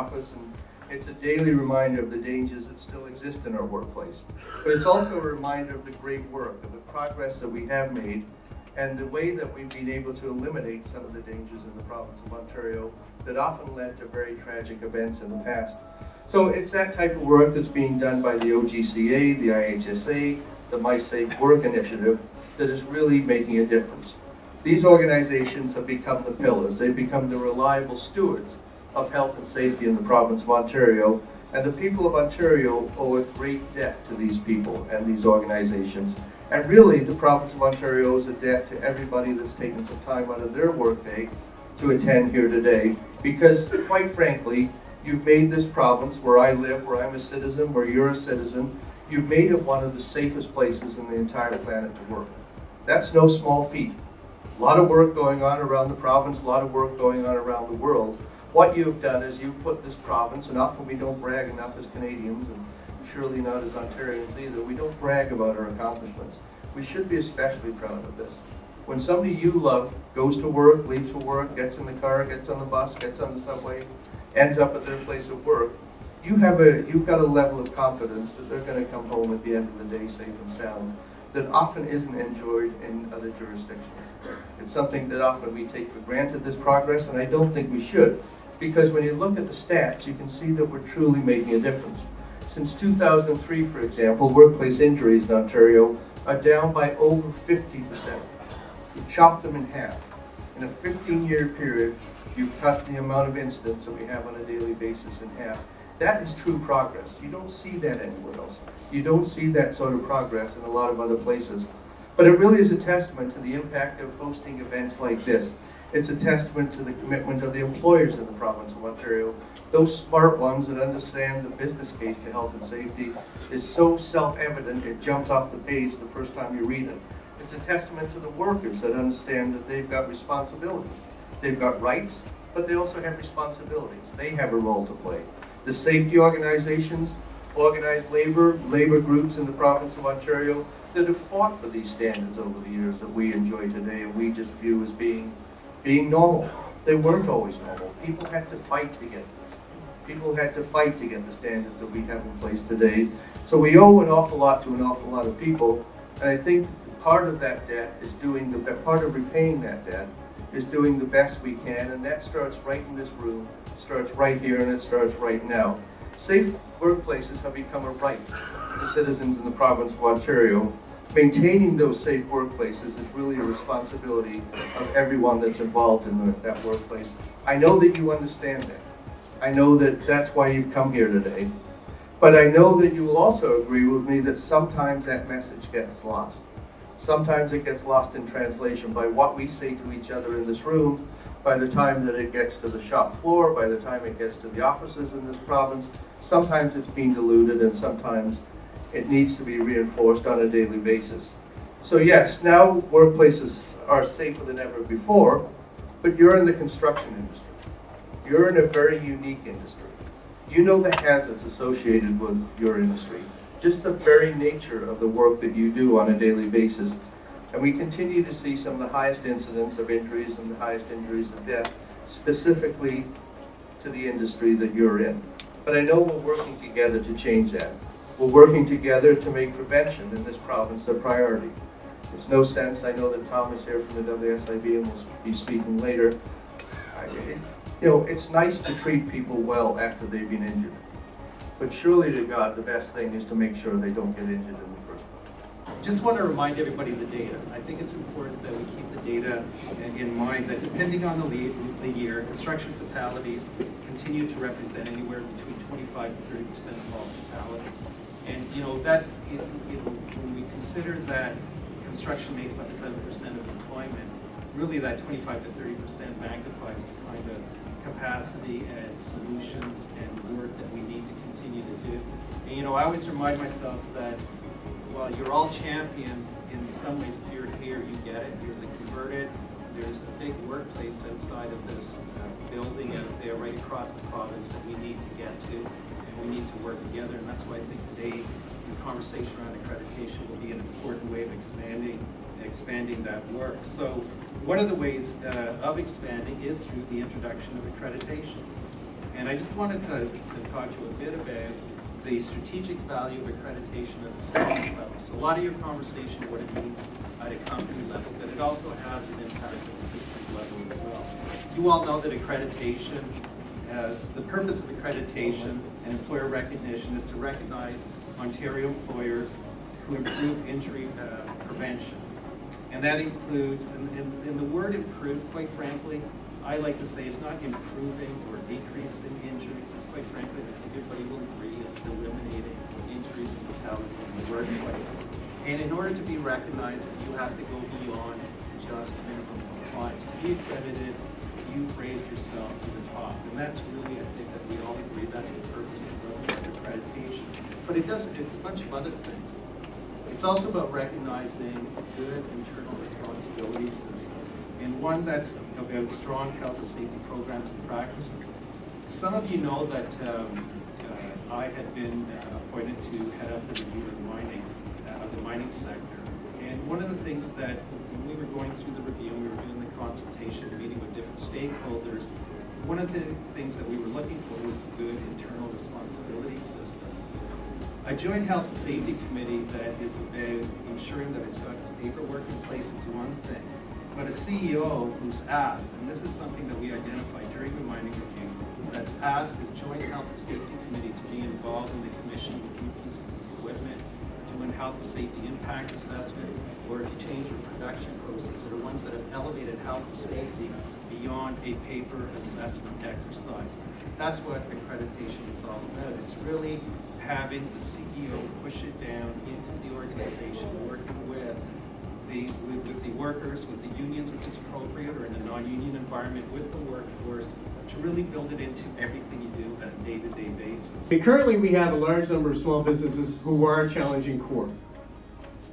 office, and it's a daily reminder of the dangers that still exist in our workplace. But it's also a reminder of the great work, of the progress that we have made, and the way that we've been able to eliminate some of the dangers in the province of Ontario that often led to very tragic events in the past. So it's that type of work that's being done by the OGCA, the IHSA, the My Safe Work Initiative that is really making a difference. These organizations have become the pillars. They've become the reliable stewards of health and safety in the province of Ontario, and the people of Ontario owe a great debt to these people and these organizations. And really, the province of Ontario owes a debt to everybody that's taken some time out of their workday to attend here today, because quite frankly, you've made this province, where I live, where I'm a citizen, where you're a citizen, you've made it one of the safest places in the entire planet to work. That's no small feat. A lot of work going on around the province, a lot of work going on around the world. What you've done is you've put this province, and often we don't brag enough as Canadians, and surely not as Ontarians either, we don't brag about our accomplishments. We should be especially proud of this. When somebody you love goes to work, leaves for work, gets in the car, gets on the bus, gets on the subway, ends up at their place of work, you've got a level of confidence that they're going to come home at the end of the day safe and sound that often isn't enjoyed in other jurisdictions. It's something that often we take for granted, this progress, and I don't think we should, because when you look at the stats, you can see that we're truly making a difference. Since 2003, for example, workplace injuries in Ontario are down by over 50%. We've chopped them in half. In a 15-year period, you've cut the amount of incidents that we have on a daily basis in half. That is true progress. You don't see that anywhere else. You don't see that sort of progress in a lot of other places. But it really is a testament to the impact of hosting events like this. It's a testament to the commitment of the employers in the province of Ontario. Those smart ones that understand the business case to health and safety is so self-evident it jumps off the page the first time you read it. It's a testament to the workers that understand that they've got responsibilities. They've got rights, but they also have responsibilities. They have a role to play. The safety organizations, organized labor groups in the province of Ontario that have fought for these standards over the years that we enjoy today and we just view as being normal. They weren't always normal. People had to fight to get this. People had to fight to get the standards that we have in place today. So we owe an awful lot to an awful lot of people, and I think part of that debt is part of repaying that debt is doing the best we can, and that starts right in this room, starts right here, and it starts right now. Safe workplaces have become a right for citizens in the province of Ontario. Maintaining those safe workplaces is really a responsibility of everyone that's involved in that workplace. I know that you understand that. I know that that's why you've come here today. But I know that you will also agree with me that sometimes that message gets lost. Sometimes it gets lost in translation by what we say to each other in this room, by the time that it gets to the shop floor, by the time it gets to the offices in this province. Sometimes it's being diluted, and sometimes it needs to be reinforced on a daily basis. So yes, now workplaces are safer than ever before, but you're in the construction industry. You're in a very unique industry. You know the hazards associated with your industry, just the very nature of the work that you do on a daily basis. And we continue to see some of the highest incidents of injuries and the highest injuries of death, specifically to the industry that you're in. But I know we're working together to change that. We're working together to make prevention in this province a priority. It's no sense, I know that Tom is here from the WSIB and will be speaking later. It's nice to treat people well after they've been injured. But surely to God, the best thing is to make sure they don't get injured in the first place. Just want to remind everybody of the data. I think it's important that we keep the data in mind that depending on the year, construction fatalities continue to represent anywhere between 25 to 30% of all fatalities. And that's when we consider that construction makes up 7% of employment, really that 25 to 30% magnifies the kind of capacity and solutions and work that we need to continue to do. And I always remind myself that while you're all champions, in some ways, if you're here, you get it, you're the converted. There's a big workplace outside of this building out there, right across the province, that we need to get to, and we need to work together. And that's why I think today the conversation around accreditation will be an important way of expanding that work. So one of the ways of expanding is through the introduction of accreditation. And I just wanted to talk to you a bit about the strategic value of accreditation at the state level. So a lot of your conversation, what it means at a company level, but it also has an impact at the systems level as well. You all know that accreditation, the purpose of accreditation and employer recognition is to recognize Ontario employers who improve injury prevention. And that includes, and the word improve, quite frankly, I like to say it's not improving or decreasing injuries. It's quite frankly, I think everybody will agree, is eliminating injuries and fatalities in the workplace. And in order to be recognized, you have to go beyond just minimum compliance. To be accredited, you've raised yourself to the top. And that's really, I think that we all agree, that's the purpose of accreditation. But it's a bunch of other things. It's also about recognizing a good internal responsibility system, and one that's about strong health and safety programs and practices. Some of you know that I had been appointed to head up the review of the mining sector. And one of the things that when we were going through the review, we were doing the consultation, meeting with different stakeholders, one of the things that we were looking for was a good internal responsibility system. A joint health and safety committee that is about ensuring that it's got its paperwork in place is one thing. But a CEO who's asked, and this is something that we identified during the mining review, that's asked his joint health and safety committee to be involved in the commissioning of new pieces of equipment, doing health and safety impact assessments, or change or production processes are ones that have elevated health and safety beyond a paper assessment exercise. That's what accreditation is all about. It's really having the CEO push it down into the organization, working with the workers, with the unions if it's appropriate, or in a non-union environment with the workforce, to really build it into everything you do on a day-to-day basis. Currently, we have a large number of small businesses who are challenging COR.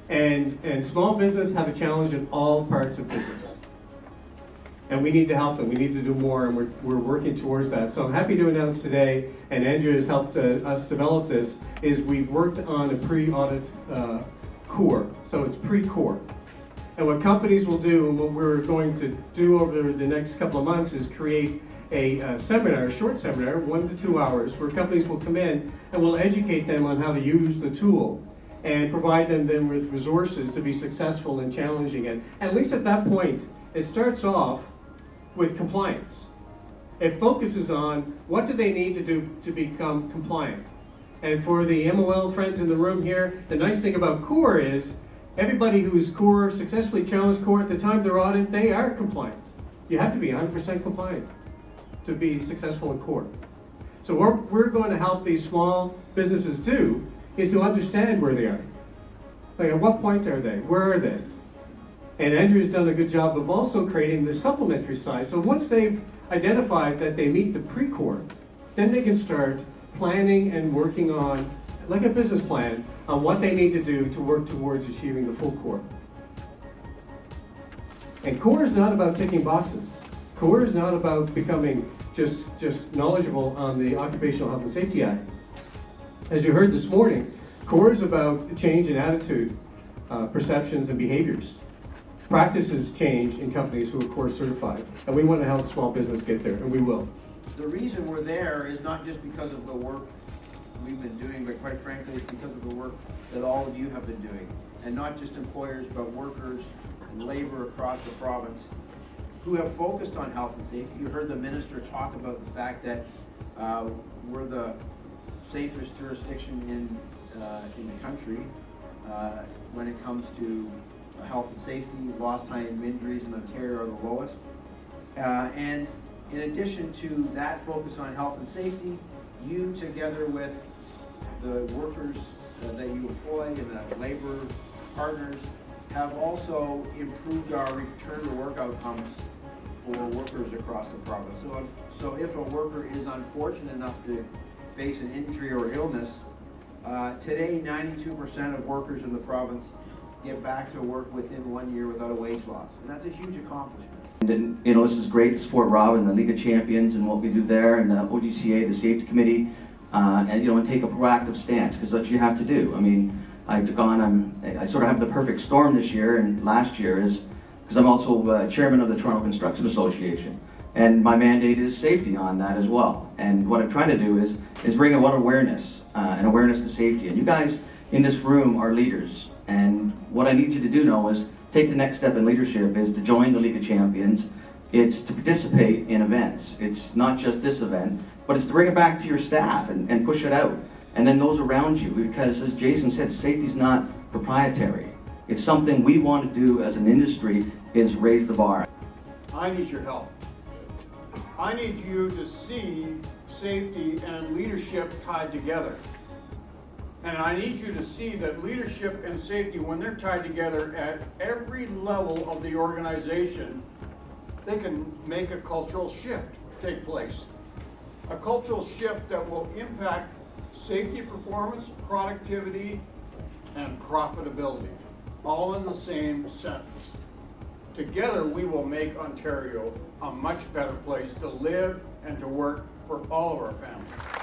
And small business have a challenge in all parts of business. And we need to help them. We need to do more, and we're working towards that. So I'm happy to announce today, and Andrew has helped us develop this, is we've worked on a pre-audit COR. So it's pre-COR. And what companies will do, and what we're going to do over the next couple of months, is create a seminar, a short seminar, 1 to 2 hours, where companies will come in and we'll educate them on how to use the tool and provide them with resources to be successful in challenging it. And at least at that point, it starts off with compliance. It focuses on what do they need to do to become compliant. And for the MOL friends in the room here, the nice thing about COR is everybody who's COR, successfully challenged COR at the time of their audit, they are compliant. You have to be 100% compliant to be successful in COR. So what we're going to help these small businesses do is to understand where they are. Like, at what point are they? Where are they? And Andrew's done a good job of also creating the supplementary side. So once they've identified that they meet the pre-COR, then they can start planning and working on, like a business plan, on what they need to do to work towards achieving the full COR. And COR is not about ticking boxes. COR is not about becoming just knowledgeable on the Occupational Health and Safety Act. As you heard this morning, COR is about change in attitude, perceptions, and behaviors. Practices change in companies who are COR certified, and we want to help small business get there, and we will. The reason we're there is not just because of the work we've been doing, but quite frankly, it's because of the work that all of you have been doing. And not just employers, but workers and labor across the province who have focused on health and safety. You heard the minister talk about the fact that we're the safest jurisdiction in the country when it comes to health and safety. Lost time injuries in Ontario are the lowest. And in addition to that focus on health and safety, you together with the workers that you employ and the labor partners have also improved our return to work outcomes for workers across the province. So if a worker is unfortunate enough to face an injury or illness, today 92% of workers in the province get back to work within 1 year without a wage loss. And that's a huge accomplishment. And you know, this is great to support Rob and the League of Champions and what we do there, and the OGCA, the safety committee, and you know, and take a proactive stance, because that's what you have to do. I mean, I sort of have the perfect storm this year and last year, is because I'm also chairman of the Toronto Construction Association. And my mandate is safety on that as well. And what I'm trying to do is bring about awareness and awareness to safety. And you guys in this room are leaders. And what I need you to do now is take the next step in leadership is to join the League of Champions. It's to participate in events. It's not just this event, but it's to bring it back to your staff and push it out. And then those around you, because as Jason said, safety's not proprietary. It's something we want to do as an industry is raise the bar. I need your help. I need you to see safety and leadership tied together. And I need you to see that leadership and safety, when they're tied together at every level of the organization, they can make a cultural shift take place. A cultural shift that will impact safety performance, productivity, and profitability, all in the same sentence. Together, we will make Ontario a much better place to live and to work for all of our families.